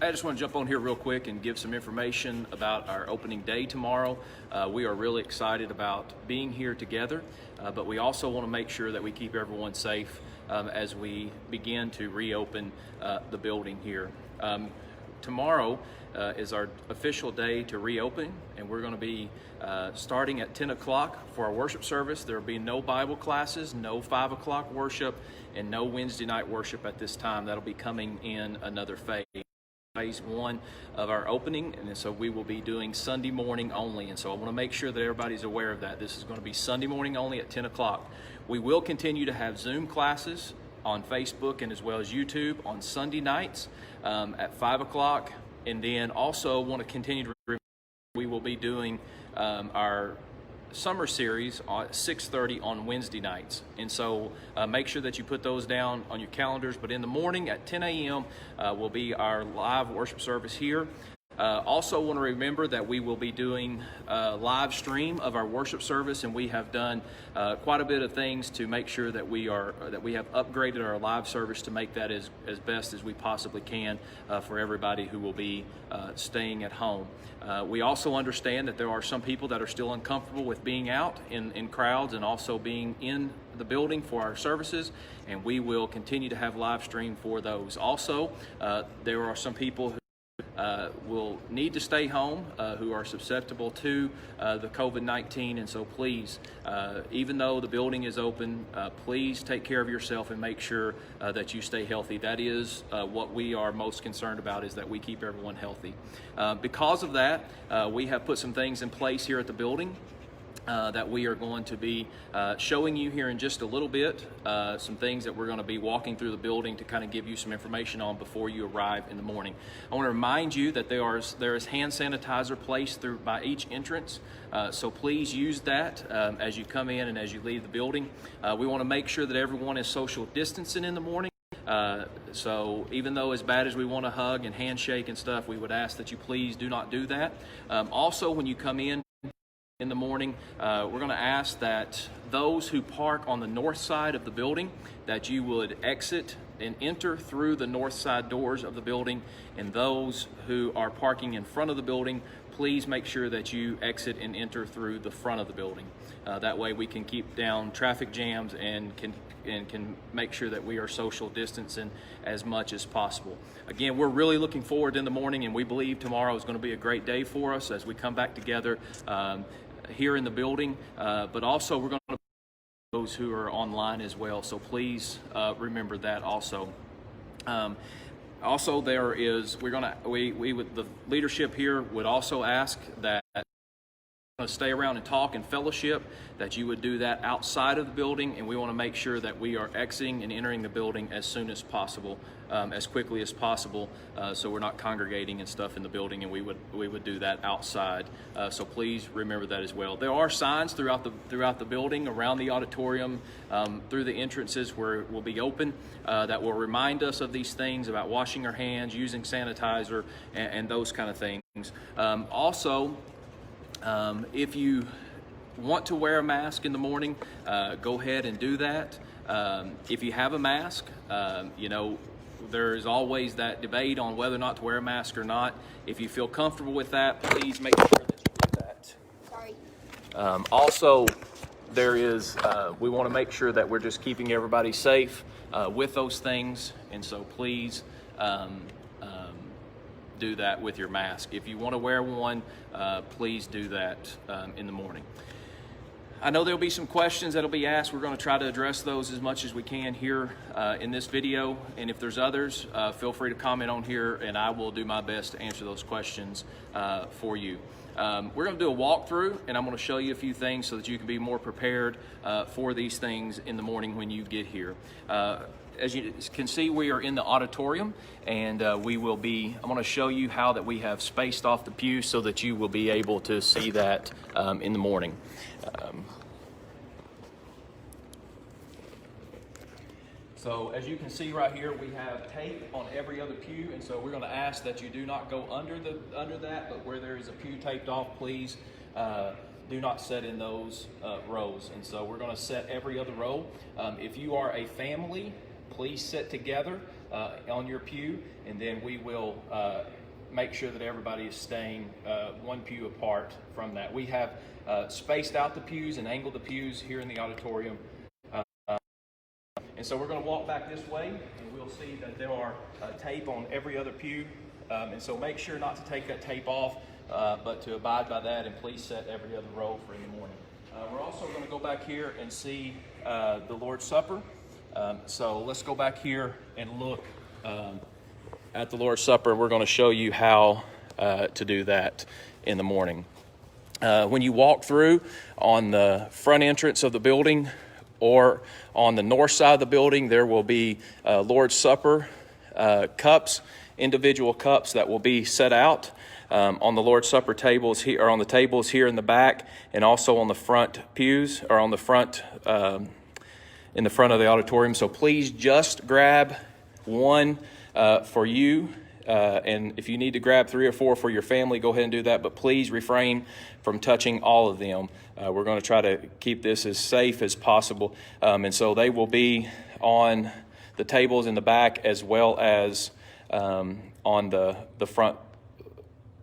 I just want to jump on here real quick and give some information about our opening day tomorrow. We are really excited about being here together, but we also want to make sure that we keep everyone safe as we begin to reopen the building here. Tomorrow is our official day to reopen, and we're going to be starting at 10 o'clock for our worship service. There will be no Bible classes, no 5 o'clock worship, and no Wednesday night worship at this time. That'll be coming in another phase one of our opening, and so we will be doing Sunday morning only, and so I want to make sure that everybody's aware of that. This is going to be Sunday morning only at 10 o'clock. We will continue to have Zoom classes on Facebook and as well as YouTube on Sunday nights at 5 o'clock, and then also want to continue to we will be doing our summer series at 6:30 on Wednesday nights, and so make sure that you put those down on your calendars. But in the morning at 10 a.m. Will be our live worship service here. Also want to remember that we will be doing a live stream of our worship service, and we have done quite a bit of things to make sure that we have upgraded our live service to make that as best as we possibly can for everybody who will be staying at home. We also understand that there are some people that are still uncomfortable with being out in crowds and also being in the building for our services, and we will continue to have live stream for those. Also, there are some people who will need to stay home who are susceptible to the COVID-19, and so please, even though the building is open, please take care of yourself and make sure that you stay healthy. That is what we are most concerned about, is that we keep everyone healthy. Because of that, we have put some things in place here at the building that we are going to be showing you here in just a little bit, some things that we're going to be walking through the building to kind of give you some information on before you arrive in the morning. I want to remind you that there is hand sanitizer placed by each entrance, so please use that as you come in and as you leave the building. We want to make sure that everyone is social distancing in the morning. So even though as bad as we want to hug and handshake and stuff, we would ask that you please do not do that. Also, when you come in the morning, we're going to ask that those who park on the north side of the building, that you would exit and enter through the north side doors of the building, and those who are parking in front of the building, please make sure that you exit and enter through the front of the building. That way we can keep down traffic jams and can make sure that we are social distancing as much as possible. Again, we're really looking forward in the morning, and we believe tomorrow is going to be a great day for us as we come back together here in the building, but also we're going to those who are online as well, so please remember that also. Also, there is we with the leadership here would also ask that stay around and talk and fellowship, that you would do that outside of the building, and we want to make sure that we are exiting and entering the building as soon as possible, as quickly as possible, so we're not congregating and stuff in the building, and we would do that outside. So please remember that as well. There are signs throughout the building, around the auditorium, through the entrances where it will be open, that will remind us of these things about washing our hands, using sanitizer, and those kind of things. Also, if you want to wear a mask in the morning, go ahead and do that. If you have a mask, there's always that debate on whether or not to wear a mask or not. If you feel comfortable with that, please make sure that you do that. Sorry. Also, we want to make sure that we're just keeping everybody safe with those things, and so please do that with your mask. If you want to wear one, please do that in the morning. I know there'll be some questions that'll be asked. We're going to try to address those as much as we can here in this video, and if there's others, feel free to comment on here, and I will do my best to answer those questions for you. We're going to do a walkthrough, and I'm going to show you a few things so that you can be more prepared for these things in the morning when you get here. As you can see, we are in the auditorium, and I'm going to show you how that we have spaced off the pews so that you will be able to see that in the morning. So as you can see right here, we have tape on every other pew, and so we're going to ask that you do not go under that, but where there is a pew taped off, please do not sit in those rows. And so we're going to set every other row. If you are a family please sit together on your pew, and then we will make sure that everybody is staying one pew apart from that. We have spaced out the pews and angled the pews here in the auditorium. And so we're going to walk back this way, and we'll see that there are tape on every other pew. And so make sure not to take that tape off, but to abide by that, and please set every other row for in the morning. We're also going to go back here and see the Lord's Supper. So let's go back here and look at the Lord's Supper. We're going to show you how to do that in the morning. When you walk through on the front entrance of the building, or on the north side of the building, there will be Lord's Supper cups, individual cups that will be set out on the Lord's Supper tables here, or on the tables here in the back, and also on the front pews, or on the front in the front of the auditorium. So please just grab one for you. And if you need to grab 3 or 4 for your family, go ahead and do that. But please refrain from touching all of them. We're going to try to keep this as safe as possible. And so they will be on the tables in the back, as well as on the front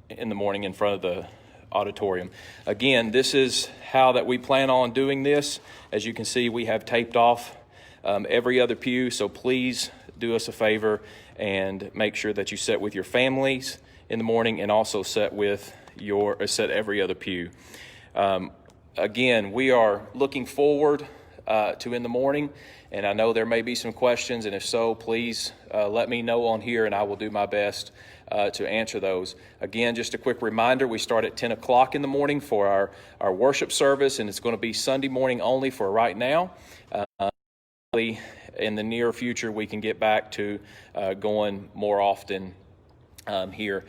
in the morning in front of the auditorium. Again, this is how that we plan on doing this. As you can see, we have taped off every other pew. So please do us a favor and make sure that you sit with your families in the morning, and also sit every other pew. Again, we are looking forward to in the morning, and I know there may be some questions, and if so, please let me know on here, and I will do my best to answer those. Again, just a quick reminder, we start at 10 o'clock in the morning for our worship service, and it's going to be Sunday morning only for right now. In the near future, we can get back to going more often here.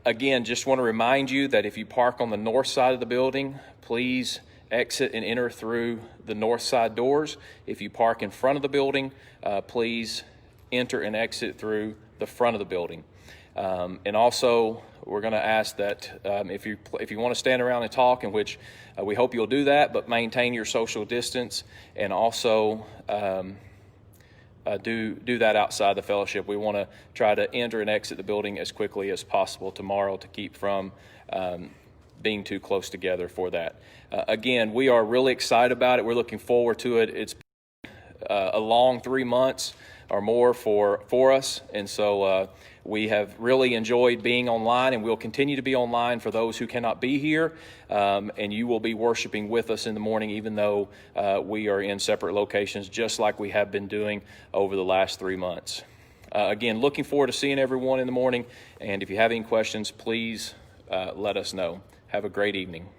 Again, just want to remind you that if you park on the north side of the building, please exit and enter through the north side doors. If you park in front of the building, please enter and exit through the front of the building. And also, we're going to ask that if you want to stand around and talk, in which we hope you'll do that, but maintain your social distance, and also do that outside the fellowship. We want to try to enter and exit the building as quickly as possible tomorrow to keep from being too close together for that. Again, we are really excited about it. We're looking forward to it. It's a long 3 months or more for us, and so we have really enjoyed being online, and we'll continue to be online for those who cannot be here, and you will be worshiping with us in the morning, even though we are in separate locations, just like we have been doing over the last 3 months. Again, looking forward to seeing everyone in the morning, and if you have any questions, please let us know. Have a great evening.